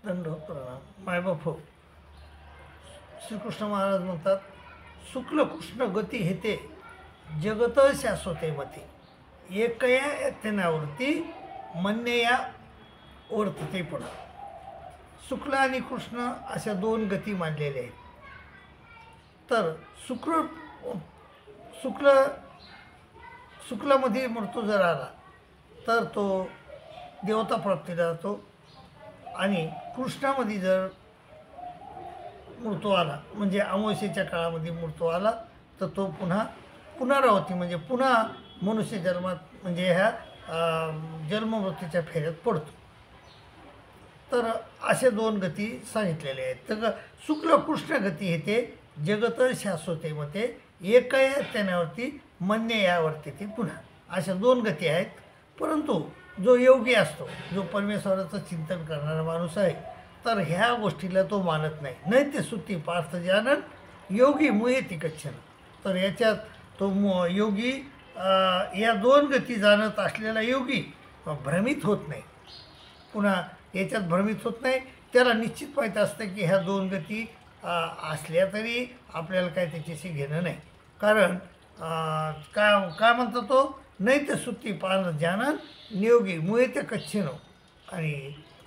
दंडवत प्रणाम. मायबाप हो. श्रीकृष्ण महाराज म्हणतात, शुक्ल कृष्ण गती हेते जगत शाश्वते मते, एकया यत्नावरती म्हणण्या वर्तते. पण शुक्ल आणि कृष्ण अशा दोन गती मानलेल्या आहेत. तर शुक्ल शुक्लामध्ये मृत्यू जर आला तर तो देवता प्राप्तीला जातो, आणि कृष्णामध्ये जर मृत्यू आला म्हणजे अमावस्येच्या काळामध्ये मृत्यू आला तर तो पुन्हा पुनरावृत्ती म्हणजे पुन्हा मनुष्य जन्मात म्हणजे ह्या जन्ममृत्यूच्या फेऱ्यात पडतो. तर अशा दोन गती सांगितलेल्या आहेत. तर शुक्ल कृष्ण गती हे ते जगत शाश्वते मते, एकया त्याच्यावरती म्हणणे यावरती ते पुन्हा, अशा दोन गती आहेत. परंतु जो योगी असतो, जो परमेश्वराचं चिंतन करणारा माणूस आहे, तर ह्या गोष्टीला तो मानत नाही. नैत्य सुत्ती पार्थ जानन योगी मुयती कच्छन. तर याच्यात तो योगी या दोन गती जाणत असलेला योगी भ्रमित होत नाही. पुन्हा याच्यात भ्रमित होत नाही. त्याला निश्चित माहीत असतं की ह्या दोन गती असल्या तरी आपल्याला काय त्याच्याशी घेणं नाही. कारण काय म्हणतो तो, नैत्य सुत्ती पार्थ जानन नियोगी मुयते कच्छिनो. आणि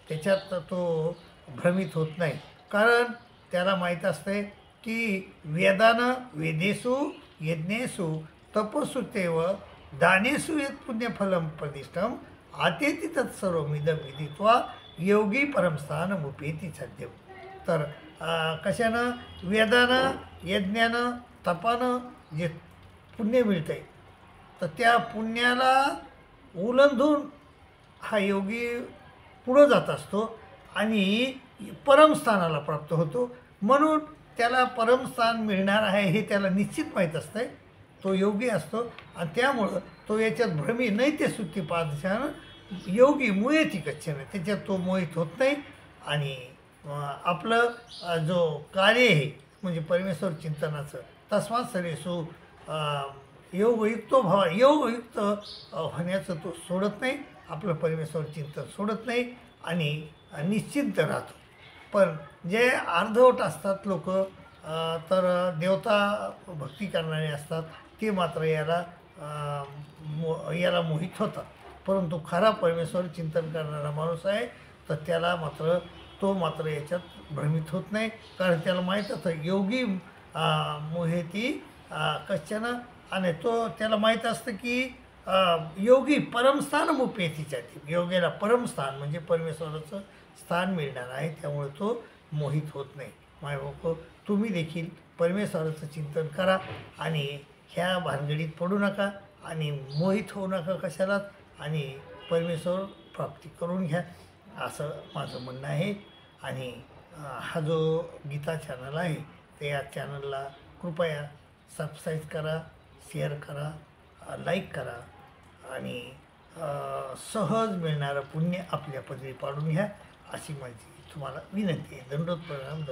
त्याच्यात तो भ्रमित होत नाही. कारण त्याला माहीत असते की वेदेषु यज्ञेषु तपस्सु तेव दानेषु यत् पुण्यफलं प्रतिष्ठम आतेति तत्सर्वमिदं विदित्वा योगी परमस्थानमुपेति सद्यम. तर कशानं, वेदानं यज्ञानं तपानं जे पुण्य मिळतं आहे, तर त्या पुण्याला ओलांडून हा योगी पुढं जात असतो आणि परमस्थानाला प्राप्त होतो. म्हणून त्याला परमस्थान मिळणार आहे हे त्याला निश्चित माहीत असतं. तो योगी असतो आणि त्यामुळं तो याच्यात भ्रमी नैत्य सुत्ती पादशान योगी मुयती कच्छन, त्याच्यात तो मोहित होत नाही. आणि आपलं जो कार्य आहे म्हणजे परमेश्वर चिंतनाचं, तस्मात सरेसु योगयुक्त होण्याचं तो सोडत नाही, आपलं परमेश्वर चिंतन सोडत नाही आणि निश्चिंत राहतो. पण जे अर्धवट असतात लोक, तर देवता भक्ती करणारे असतात, ते मात्र याला मोहित होतात. परंतु खरा परमेश्वर चिंतन करणारा माणूस आहे तर त्याला तो मात्र याच्यात भ्रमित होत नाही. कारण त्याला माहीत असतं योगी मोहिती कश्चन, आणि त्याला माहीत असतं की योगी परमस्थान मुपेतीच्या, योगीला परमस्थान म्हणजे परमेश्वराचं स्थान मिळणार आहे. त्यामुळे तो मोहित होत नाही. मायबाप, तुम्ही देखील परमेश्वराचं चिंतन करा आणि ह्या भानगडीत पडू नका आणि मोहित होऊ नका कशालाच, आणि परमेश्वर प्राप्ती करून घ्या, असं माझं म्हणणं आहे. आणि हा जो गीता चॅनल आहे ते या चॅनलला कृपया सबस्क्राईब करा, शेअर करा, लाईक करा आणि सहज मिळणारं पुण्य आपल्या पदरी पाडून घ्या, अशी माझी तुम्हाला विनंती आहे. दंडोत प्रणाम.